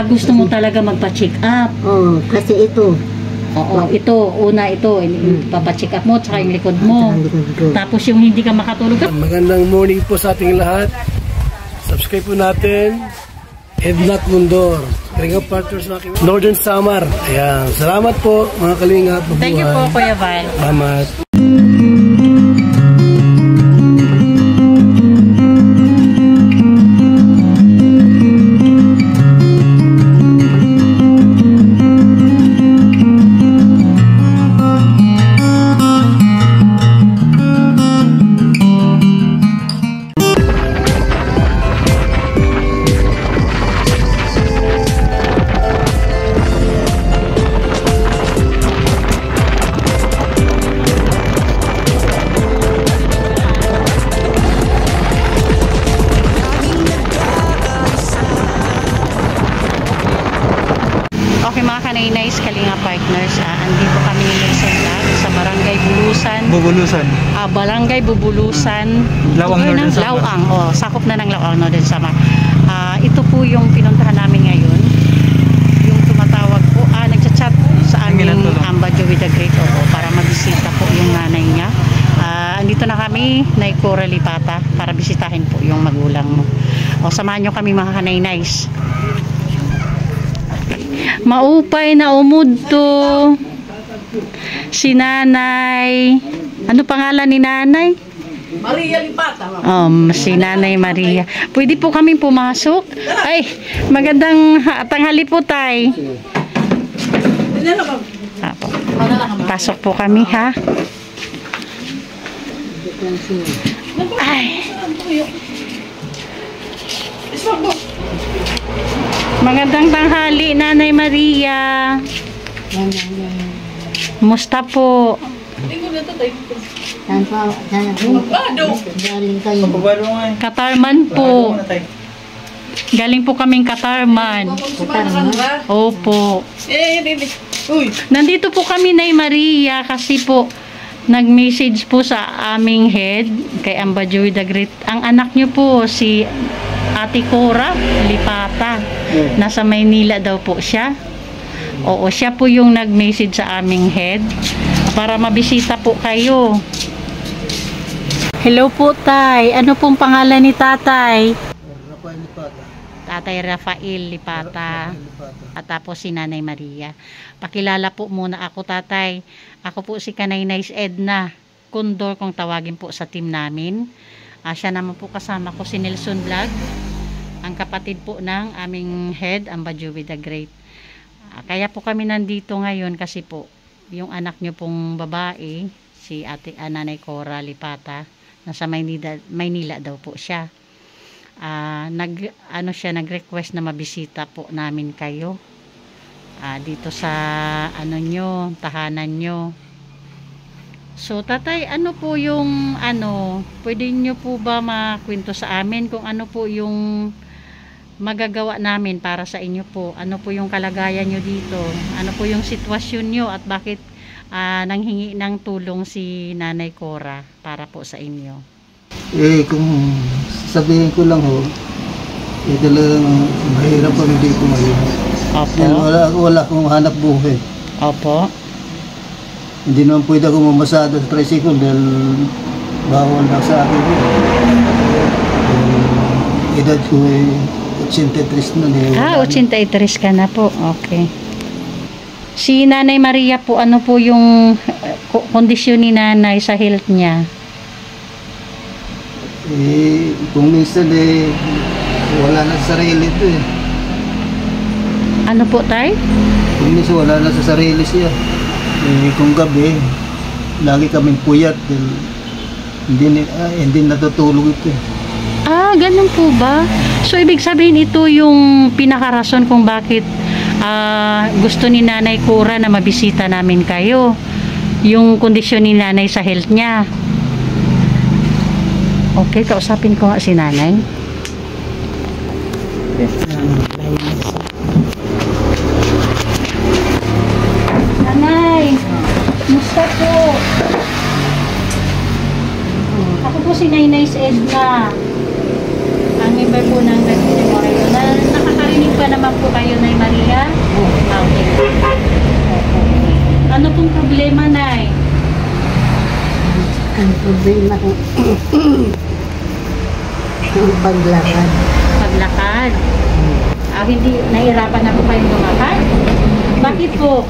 Gusto mo talaga magpa-check up? Oo, kasi ito. Oo, ito. Una ito. Papacheck up mo, tsaka yung likod mo. Tapos yung hindi ka makatulog. Magandang morning po sa ating lahat. Subscribe po natin. Ednat Mundor. Kalinga partners sa aking Northern Samar. Ayan. Salamat po mga kalinga. Thank you po, Kuya Val. Salamat. Nice Kalinga Partners, andito kami ngayon sa Barangay Bulusan. Bubulusan. Barangay Bubulusan. Lawang Northern Samar. Lawang, sakop na ng Lawang Northern Samar. Ito po yung pinuntahan namin ngayon. Yung tumatawag po, nagchat-chat sa aming Ambajo with the Great para magbisita po yung nanay niya. Andito na kami, Nay Cora Lipata, para bisitahin po yung magulang mo. Samahan nyo kami mga kanay-nice. Maupay na umudto si nanay. Ano pangalan ni nanay? Maria Lipata. Si nanay Maria. Pwede po kami pumasok? Ay, magandang tanghali po, tay. Pasok po kami, ha? Ay. Magandang tanghali, Nanay Maria. Musta po? Katarman po. Galing po kaming Katarman. Opo. Nandito po kami, Nay Maria, kasi po nag-message po sa aming head kay Ambajo with the Great. Ang anak niyo po si Ate Cora Lipata. Nasa Maynila daw po siya. Oo, siya po yung nag-message sa aming head para mabisita po kayo. Hello po, tay. Ano pong pangalan ni tatay? Rafael Lipata. Tatay Rafael Lipata. At tapos si Nanay Maria. Pakilala po muna ako, tatay. Ako po si Kanay Nice Edna Condor, kung tawagin po sa team namin. Siya naman po kasama ko si Nelson Vlog, ang kapatid po ng aming head, Ambajo with the Great. Kaya po kami nandito ngayon kasi po yung anak nyo pong babae, si Nanay Cora Lipata, nasa Maynila daw po siya. Nag-request na mabisita po namin kayo dito sa tahanan nyo. So, tatay, ano po yung pwede nyo po ba makwento sa amin kung ano po yung magagawa namin para sa inyo po? Ano po yung kalagayan nyo dito? Ano po yung sitwasyon nyo at bakit nanghingi ng tulong si Nanay Cora para po sa inyo? Kung sabihin ko lang talagang mahirap ang hindi ko ngayon. Opo. Wala akong hanap buhay. Opo. Hindi naman pwede ako mamasada sa tricycle dahil bawal na sa akin. Edad ko 83 na. 83 ka na po. Okay. Si Nanay Maria po, ano po yung kondisyon ni nanay sa health niya? Kung minsan wala na sa sarili ito Ano po, tay? Kung minsan wala na sa sarili siya. Kung gabi, lagi kaming puyat. Hindi natutulog ito. Ganun po ba? So, ibig sabihin ito yung pinakarason kung bakit gusto ni Nanay Cora na mabisita namin kayo. Yung kondisyon ni nanay sa health niya. Okay, kausapin ko nga si nanay. Nanay, musta po? Ako po si Nay Nice Edna. Ang member po ng Red Memorial. Nakakarinig pa naman po kayo, Nay Maria? Okay. Ano pong problema, Nay? Ang problema ko, ang paglakad. Paglakad. Hindi, nahirapan na po kayong lumakad? Bakit po?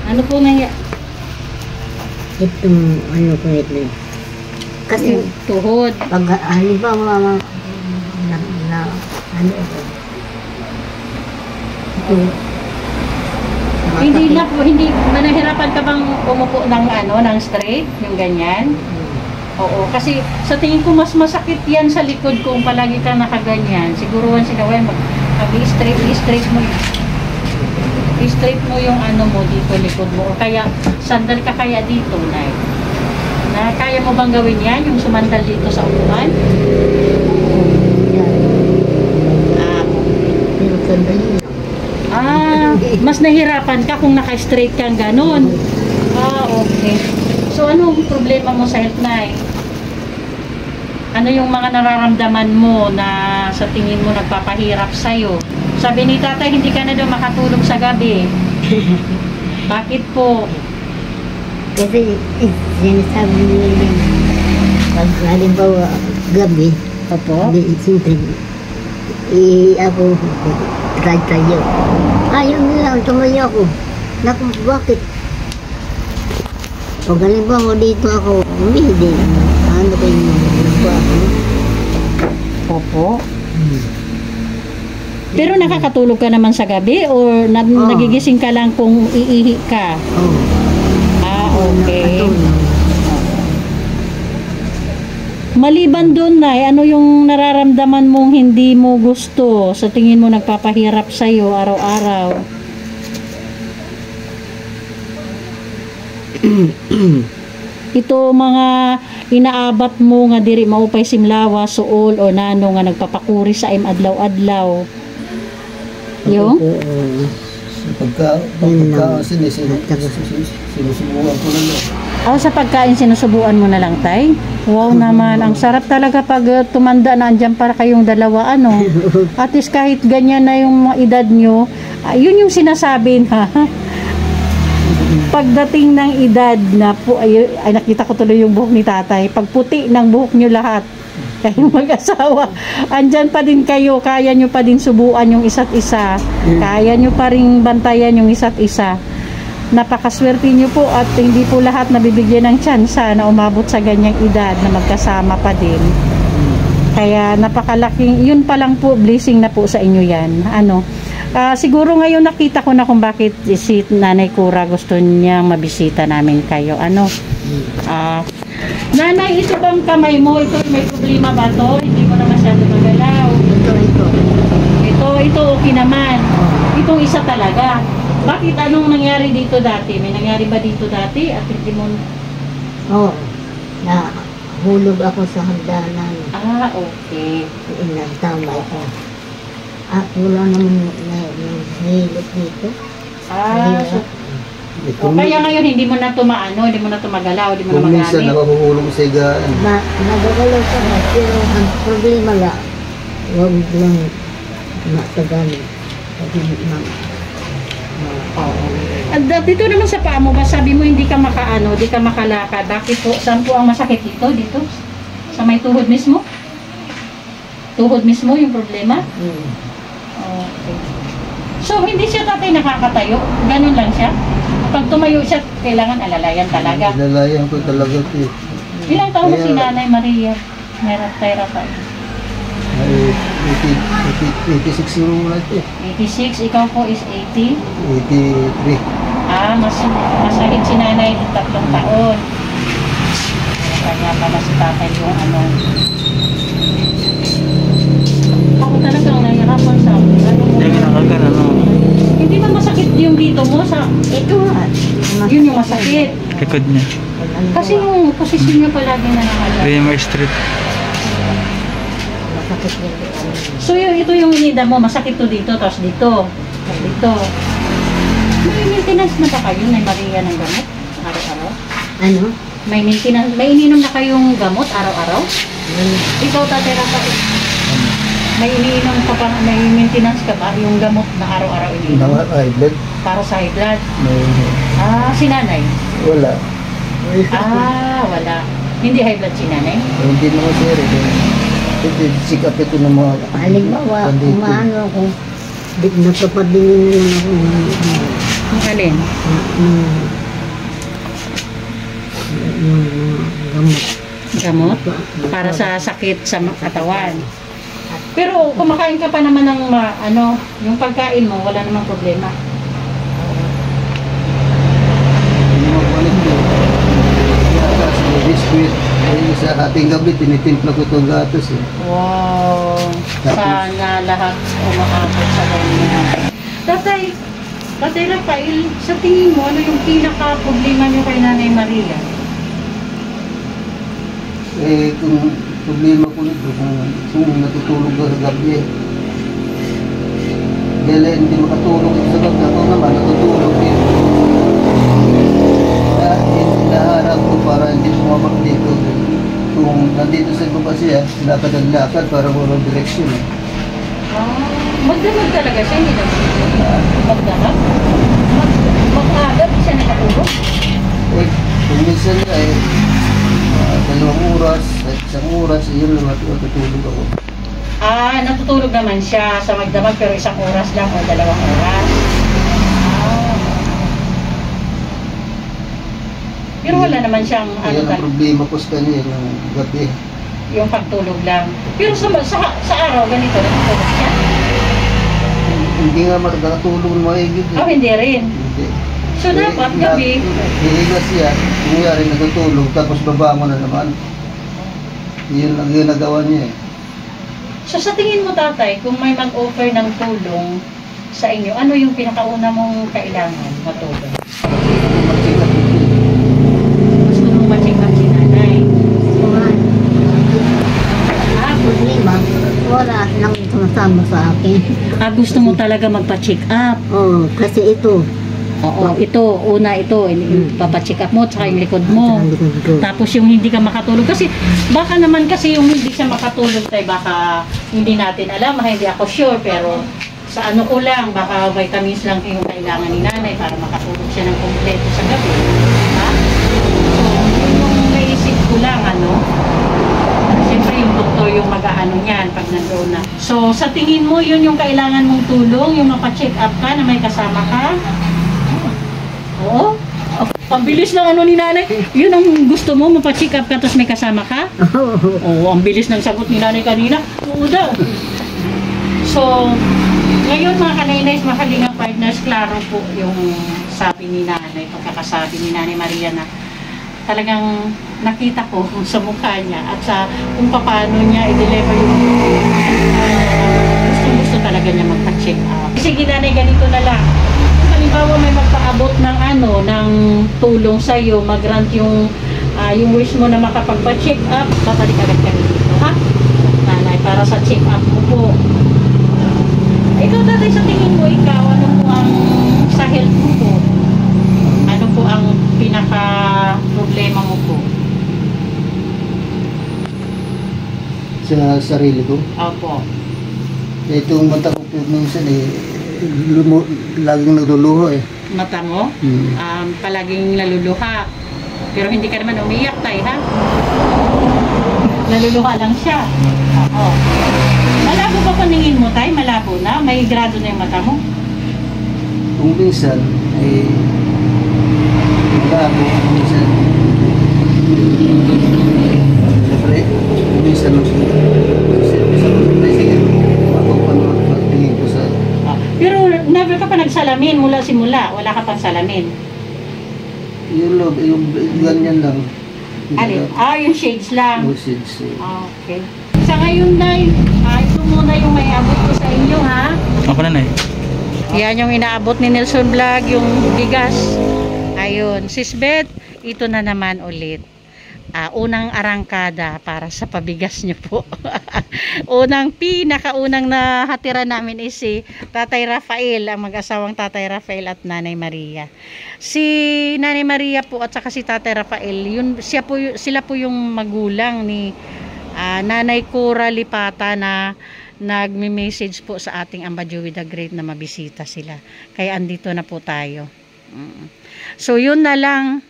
Ano po nangyari? Itong ano ko ito. Kasi Tuhod. pag halimbawa ano ito. Ito. Hindi na po, hindi, nahirapan ka bang umupo ng ng straight, yung ganyan? Oo, kasi sa tingin ko mas masakit yan sa likod kung palagi ka nakaganyan. Siguruhan sila, i-straight mo. I-straight mo yung mo dito, likod mo. O kaya, sandal ka kaya dito, Nay. Na, kaya mo bang gawin yan, yung sumandal dito sa upuan? Pero sandali lang. Mas nahirapan ka kung naka-straight kang ganun. Okay. So, anong problema mo sa health, Nay? Ano yung mga nararamdaman mo na sa tingin mo nagpapahirap sa'yo? Sabi ni tatay, hindi ka na daw makatulog sa gabi. Bakit po? Kasi sinasabi nila pag halimbawa gabi, Opo? siyempre, ako tayo. Ayaw nila, tumayo ako. Naku, bakit? Pag halimbawa dito ako, hindi. Ano kayo nagpa ako? Opo. Pero nakakatulog ka naman sa gabi or nagigising ka lang kung iihi ka? Okay. Maliban doon, Nay, ano yung nararamdaman mong hindi mo gusto? Sa tingin mo nagpapahirap sa'yo araw-araw? Ito mga inaabat mo nga diri maupay simlawa, suol o nano nga nagpapakuri sa adlaw-adlaw. Yung? Sinusubukan ko na lang. Sa pagkain sinusubuan mo na lang, Tay? Wow naman, ang sarap talaga pag tumanda na andyan para kayong dalawa, At least kahit ganyan na yung mga edad nyo, yun yung sinasabi na pagdating ng edad na po, ay nakita ko tuloy yung buhok ni tatay, pag puti ng buhok nyo lahat, kayong mag-asawa, andyan pa din kayo, kaya nyo pa din subuan yung isa't isa, kaya nyo pa rin bantayan yung isa't isa. Napakaswerte nyo po at hindi po lahat nabibigyan ng tsansa na umabot sa ganyang edad na magkasama pa din. Kaya napakalaking, yun pa lang po, blessing na po sa inyo yan. Siguro ngayon nakita ko na kung bakit si Nanay Cura gusto niya mabisita namin kayo. Nanay, ito bang kamay mo? Ito may problema ba to? Hindi mo na masyado magalaw. Ito okay naman. Itong isa talaga. Bakit anong nangyari dito dati? May nangyari ba dito dati? At hindi mo... Nahulog ako sa hagdanan. Okay. Tama ito. Wala naman nahilot dito. Kaya ngayon hindi mo na hindi mo na tumagalaw, hindi mo na Kung minsan magamit. nakakahulog sa higaan. Nagagalaw ka na, pero ang problema lang, huwag lang matagal. Dito naman sa paa mo ba, sabi mo hindi ka hindi ka makalakad. Bakit po? Saan po ang masakit dito? Dito? Sa may tuhod mismo? Tuhod mismo yung problema? Okay. So, hindi siya tatay nakakatayo? Ganun lang siya? Pag tumayo siya, kailangan alalayan talaga. Alalayan ko talaga ito. Ilang taon na si Nanay Maria? Meron tayo pa. 86 yung muna ito. 86, ikaw po is 80? 83. Masahit si Nanay ng 3 taon. Kaya pala si tatay yung Ako talagang nahihirapan sa Hindi ba masakit yung dito mo? Ito yun yung masakit. Likod niya. Kasi yung posisyon niya palagi na nakala. Kaya may street. So ito yung inida mo, masakit to dito, tapos dito. Dito. May maintenance na ba kayo, Nay Maria, ng gamot? Araw-araw? Ano? May maintenance, may ininom na kayong gamot araw-araw? Ikaw, Tatay Rafa. May iniinom ka pa, may maintenance ka ba? Yung gamot na araw-araw iniinom? High blood. Para sa high blood? May, Si nanay? wala. Wala. Hindi high blood si nanay? Hindi naman sir. Ito, check up ito ng mga... Halimbawa, Pandito. umaano ako, napapadingin naman ako Ang alin? ng gamot. Gamot? Para sa sakit sa katawan. Pero kumakain ka pa naman ng yung pagkain mo, wala namang problema. Yung mga paligdo. Gatas, may biskuit. Ay, sa ating gabi, tinitimpla ko itong gatas eh. Wow! Sana lahat umaabot sa ganyan. Tatay Rafael, sa tingin mo, ano yung pinaka-problema niyo kay Nanay Maria? Kung problema ko nito, kung natutulog ka sa gabi. Dahil hindi makatulog sa gabi, ako naman natutulog din. Hinaharap ko para hindi sumabak dito. Kung nandito sa baba siya, lakad ang lakad para walang direksyon. Magdamag talaga siya, hindi naman. Magdamag? Mag-agad siya nakatulog? Kung minsan nga 2 oras, at 1 oras, yun lang natutulog ako. Natutulog naman siya sa magdamag pero 1 oras lang o 2 oras. Pero wala naman siyang Yan ang problema ko sa kanya yung gabi. yung pagtulog lang. Pero sa araw, ganito, natutulog siya? Hindi nga makatulog ng maigit. Hindi rin. Hindi. So dapat gabi, Hihiga siya, kunyari natutulog, tapos babangon na naman. Yun ang ginagawa niya eh. so sa tingin mo tatay, kung may mag-offer ng tulong sa inyo, ano yung pinakauna mong kailangan na tulong? Mag-check-up ito. Gusto mong ma-check up si nanay? Problema, wala nang sumasama sa akin. Gusto mo talaga magpa-check up? Oo, kasi ito, Oo, ito, papacheck up mo, tsaka yung likod mo. Tapos yung hindi ka makatulog, kasi baka naman kasi yung hindi siya makatulog tayo, baka hindi natin alam, hindi ako sure, pero sa ano ko lang, baka vitamins lang yung kailangan ni nanay para makatulog siya ng kompleto sa gabi. Ha? So, yung naisip ko lang, siyempre yung doktor yung mag-aano niyan pag nandoon na. So, sa tingin mo, yun yung kailangan mong tulong, yung mapacheck up ka na may kasama ka? Oo. Ang bilis lang ni nanay. Yun ang gusto mo, mapacheck up ka tapos may kasama ka? Oo, ang bilis ng sagot ni nanay kanina. Oo daw. So, ngayon mga kanainays, mga kalingang partners, klaro po yung sabi ni nanay, pagkakasabi ni Nanay Maria na talagang nakita ko sa mukha niya at sa kung paano niya i-deliver yung gusto talaga niya magpa-check up. Sige nanay, ganito na lang. Halimbawa may magpaabot ng tulong sa iyo, mag-grant yung wish mo na makapagpa-check up, babalik agad kami dito, ha? Nanay, para sa check up mo po. Ikaw tatay, sa tingin mo, ikaw, ano po ang sa health mo po? Ano po ang pinaka-problema mo po? Sa sarili ko. Opo. Itong mata ko po minsan laging nagluluho eh. Mata mo? Palaging naluluha. Pero hindi ka naman umiyak tayo, ha? Naluluha lang siya. Oo. Malabo ba paningin mo tayo? Malabo na? May grado na yung mata mo? Kung minsan, malabo, minsan, siyempre, minsan, pero never ka pa nagsalamin mula simula? Wala ka pang salamin? yung ganyan lang. Alin? Yung shades lang. Yung shades. Okay. Sa ngayon, Nay, ito muna yung may abot ko sa inyo, ha? Ako na, Nay. Yan yung inaabot ni Nelson Vlog, yung bigas. Ayun. Sis Beth, ito na naman ulit. Unang arangkada para sa pabigas nyo po. Pinakaunang nahatira namin is si Tatay Rafael, ang mag-asawang Tatay Rafael at Nanay Maria. Si Nanay Maria po at saka si Tatay Rafael, sila po yung magulang ni Nanay Cora Lipata na nagme-message po sa ating Amba Joey the Great na mabisita sila. Kaya andito na po tayo. So yun na lang,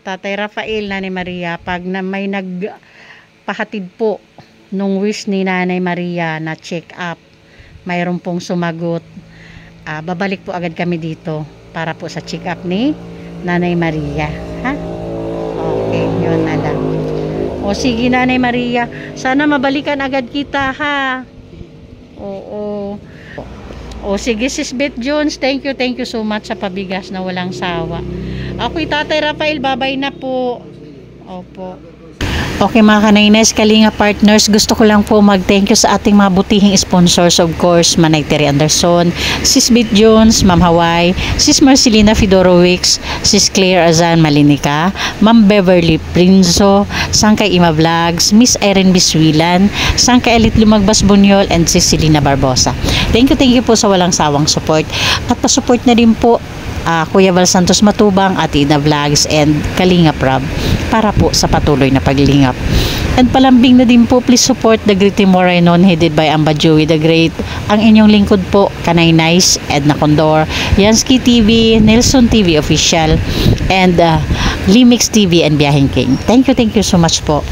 Tatay Rafael, Nanay Maria, pag may nagpahatid po nung wish ni Nanay Maria na check up, mayroon pong sumagot, babalik po agad kami dito para po sa check up ni Nanay Maria. Ha? Okay, yun na lang. O sige, Nanay Maria, sana mabalikan agad kita, ha? Oo. O sige, Sis Beth Jones, thank you so much sa pabigas na walang sawa. Ako'y Tatay Rafael, babay na po. Opo. Okay mga Kanaynes, Kalinga partners, gusto ko lang po mag-thank you sa ating mga butihing sponsors, of course, Manay Terry Anderson, Sis Beth Jones, Ma'am Hawaii, Sis Marcelina Fedorowicz, Sis Claire Azan Malinica, Ma'am Beverly Prinzo, Sangkay Ima Vlogs, Miss Erin Biswilan, Sangkay Elite Lumagbas Bunyol, and Sis Selena Barbosa. Thank you po sa walang sawang support. At pa-support na din po Kuya Val Santos Matubang, Ate Ina Vlogs, and Kalinga Prab para po sa patuloy na paglingap. And palambing na din po, please support the Great Team Morainon headed by Amba Joey the Great. Ang inyong lingkod po, Kanay Nice, Edna Condor, Yansky TV, Nelson TV Official, and Limix TV and Biyahing King. Thank you so much po.